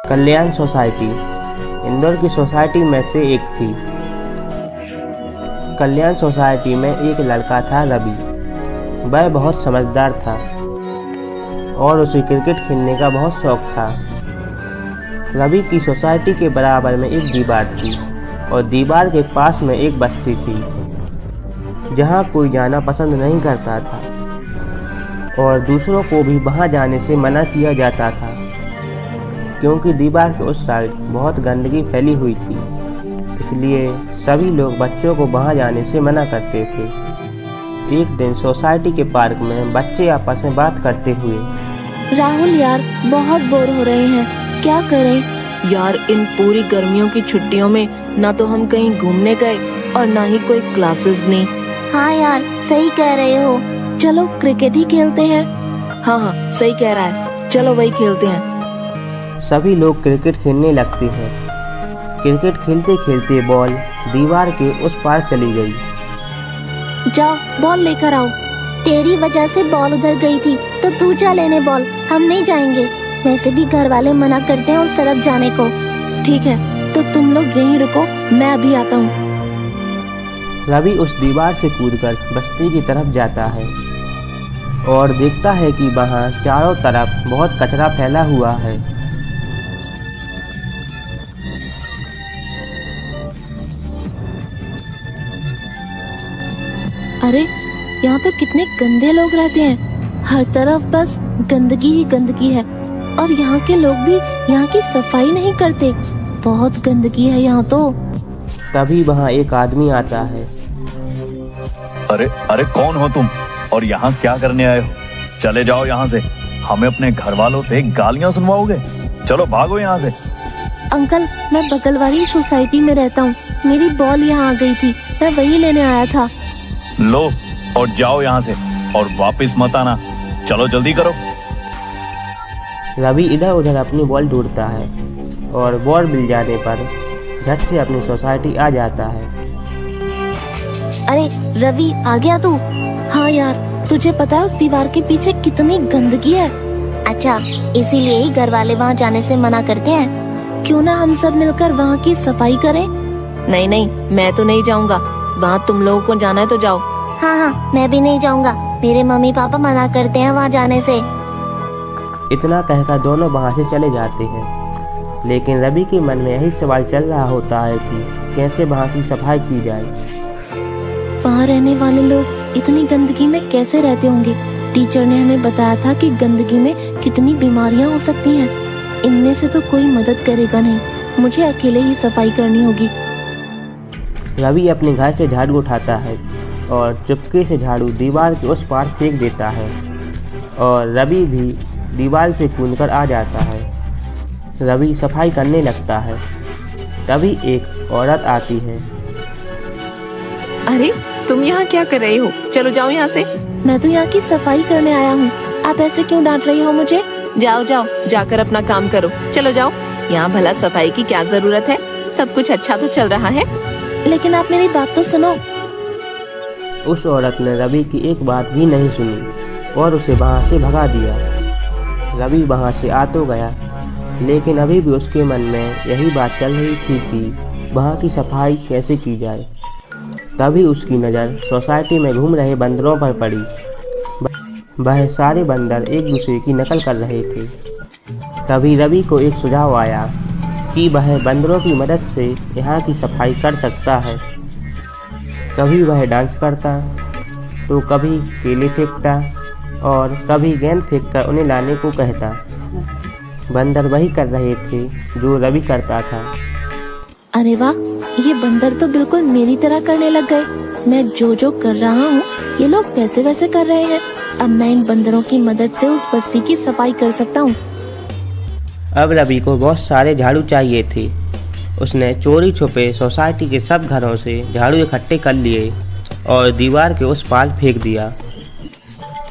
कल्याण society Indore की society में से एक थी। कल्याण सोसाइटी में एक लड़का था रवि। वह बहुत समझदार था और उसे क्रिकेट खेलने का बहुत शौक था। रवि की सोसाइटी के बराबर में एक दीवार थी और दीवार के पास में एक बस्ती थी जहां कोई जाना पसंद नहीं करता था और दूसरों को भी वहां जाने से मना किया जाता था क्योंकि दीवार के उस साइड बहुत गंदगी फैली हुई थी। इसलिए सभी लोग बच्चों को वहां जाने से मना करते थे। एक दिन सोसाइटी के पार्क में बच्चे आपस में बात करते हुए, राहुल यार बहुत बोर हो रहे हैं, क्या करें यार। इन पूरी गर्मियों की छुट्टियों में ना तो हम कहीं घूमने गए और ना ही कोई क्लासेस ली। हाँ यार सही कह रहे हो, चलो क्रिकेट ही खेलते हैं। हाँ सही कह रहा है, चलो वही खेलते हैं। सभी लोग क्रिकेट खेलने लगते हैं। क्रिकेट खेलते खेलते बॉल दीवार के उस पार चली गई। जाओ बॉल लेकर आओ। तेरी वजह से बॉल उधर गई थी तो तू जा लेने बॉल, हम नहीं जाएंगे। वैसे भी घर वाले मना करते हैं उस तरफ जाने को। ठीक है तो तुम लोग यहीं रुको, मैं अभी आता हूँ। रवि उस दीवार से कूदकर बस्ती की तरफ जाता है और देखता है कि वहाँ चारों तरफ बहुत कचरा फैला हुआ है। अरे यहाँ तो कितने गंदे लोग रहते हैं, हर तरफ बस गंदगी ही गंदगी है और यहाँ के लोग भी यहाँ की सफाई नहीं करते, बहुत गंदगी है यहाँ तो। तभी वहाँ एक आदमी आता है। अरे अरे कौन हो तुम और यहाँ क्या करने आए हो? चले जाओ यहाँ से, हमें अपने घर वालों से गालियाँ सुनवाओगे। चलो भागो यहाँ से। अंकल मैं बगल वाली सोसाइटी में रहता हूँ, मेरी बॉल यहाँ आ गई थी, मैं वही लेने आया था। लो और जाओ यहाँ से और वापस मत आना, चलो जल्दी करो। रवि इधर उधर अपनी बॉल ढूंढता है और बॉल मिल जाने पर झट से अपनी सोसाइटी आ जाता है। अरे रवि आ गया तू? हाँ यार तुझे पता है उस दीवार के पीछे कितनी गंदगी है। अच्छा इसीलिए ही घर वाले वहाँ जाने से मना करते हैं। क्यों ना हम सब मिलकर वहाँ की सफाई करें? नहीं नहीं मैं तो नहीं जाऊँगा, वहाँ तुम लोगों को जाना है तो जाओ। हाँ मैं भी नहीं जाऊँगा, मेरे मम्मी पापा मना करते हैं वहाँ जाने से। इतना कहकर दोनों वहाँ से चले जाते हैं, लेकिन रवि के मन में यही सवाल चल रहा होता है कि कैसे वहाँ की सफाई की जाए। वहाँ रहने वाले लोग इतनी गंदगी में कैसे रहते होंगे? टीचर ने हमें बताया था कि गंदगी में कितनी बीमारियाँ हो सकती हैं। इनमें से तो कोई मदद करेगा नहीं, मुझे अकेले ही सफाई करनी होगी। रवि अपने घर से झाड़ू उठाता है और चुपके से झाड़ू दीवार के उस पार फेंक देता है और रवि भी दीवार से कूदकर आ जाता है। रवि सफाई करने लगता है। तभी एक औरत आती है। अरे तुम यहाँ क्या कर रहे हो? चलो जाओ यहाँ से। मैं तो यहाँ की सफाई करने आया हूँ, आप ऐसे क्यों डांट रही हो मुझे? जाओ जाओ जाकर अपना काम करो, चलो जाओ। यहाँ भला सफाई की क्या जरूरत है, सब कुछ अच्छा तो चल रहा है। लेकिन आप मेरी बात तो सुनो। उस औरत ने रवि की एक बात भी नहीं सुनी और उसे वहाँ से भगा दिया। रवि वहाँ से आ तो गया, लेकिन अभी भी उसके मन में यही बात चल रही थी कि वहाँ की सफाई कैसे की जाए। तभी उसकी नज़र सोसाइटी में घूम रहे बंदरों पर पड़ी। वह सारे बंदर एक दूसरे की नकल कर रहे थे। तभी रवि को एक सुझाव आया कि वह बंदरों की मदद से यहाँ की सफाई कर सकता है। कभी वह डांस करता तो कभी केले फेंकता और कभी गेंद फेंककर उन्हें लाने को कहता। बंदर वही कर रहे थे जो रवि करता था। अरे वाह, ये बंदर तो बिल्कुल मेरी तरह करने लग गए। मैं जो कर रहा हूँ ये लोग वैसे वैसे कर रहे हैं। अब मैं इन बंदरों की मदद से उस बस्ती की सफाई कर सकता हूँ। अब रवि को बहुत सारे झाड़ू चाहिए थे। उसने चोरी छुपे सोसाइटी के सब घरों से झाड़ू इकट्ठे कर लिए और दीवार के उस पार फेंक दिया।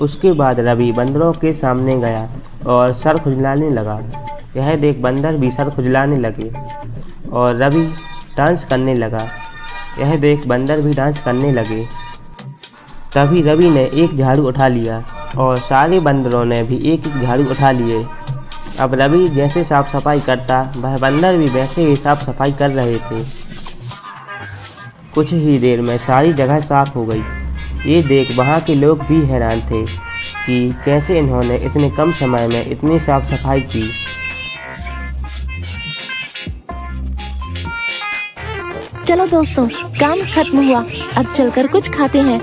उसके बाद रवि बंदरों के सामने गया और सर खुजलाने लगा। यह देख बंदर भी सर खुजलाने लगे और रवि डांस करने लगा। यह देख बंदर भी डांस करने लगे। तभी रवि ने एक झाड़ू उठा लिया और सारे बंदरों ने भी एक एक झाड़ू उठा लिए। अब रवि जैसे साफ सफाई करता वह बंदर भी वैसे ही साफ सफाई कर रहे थे। कुछ ही देर में सारी जगह साफ हो गई। ये देख वहाँ के लोग भी हैरान थे कि कैसे इन्होंने इतने कम समय में इतनी साफ सफाई की। चलो दोस्तों, काम खत्म हुआ, अब चलकर कुछ खाते हैं।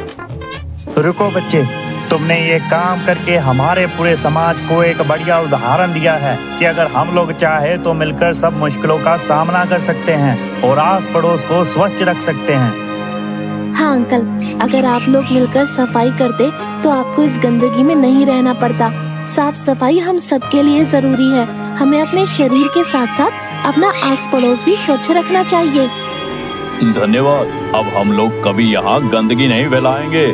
रुको बच्चे, तुमने ये काम करके हमारे पूरे समाज को एक बढ़िया उदाहरण दिया है कि अगर हम लोग चाहे तो मिलकर सब मुश्किलों का सामना कर सकते हैं और आस पड़ोस को स्वच्छ रख सकते हैं। हाँ अंकल, अगर आप लोग मिलकर सफाई करते तो आपको इस गंदगी में नहीं रहना पड़ता। साफ सफाई हम सबके लिए जरूरी है। हमें अपने शरीर के साथ साथ अपना आस पड़ोस भी स्वच्छ रखना चाहिए। धन्यवाद। अब हम लोग कभी यहाँ गंदगी नहीं फैलाएंगे।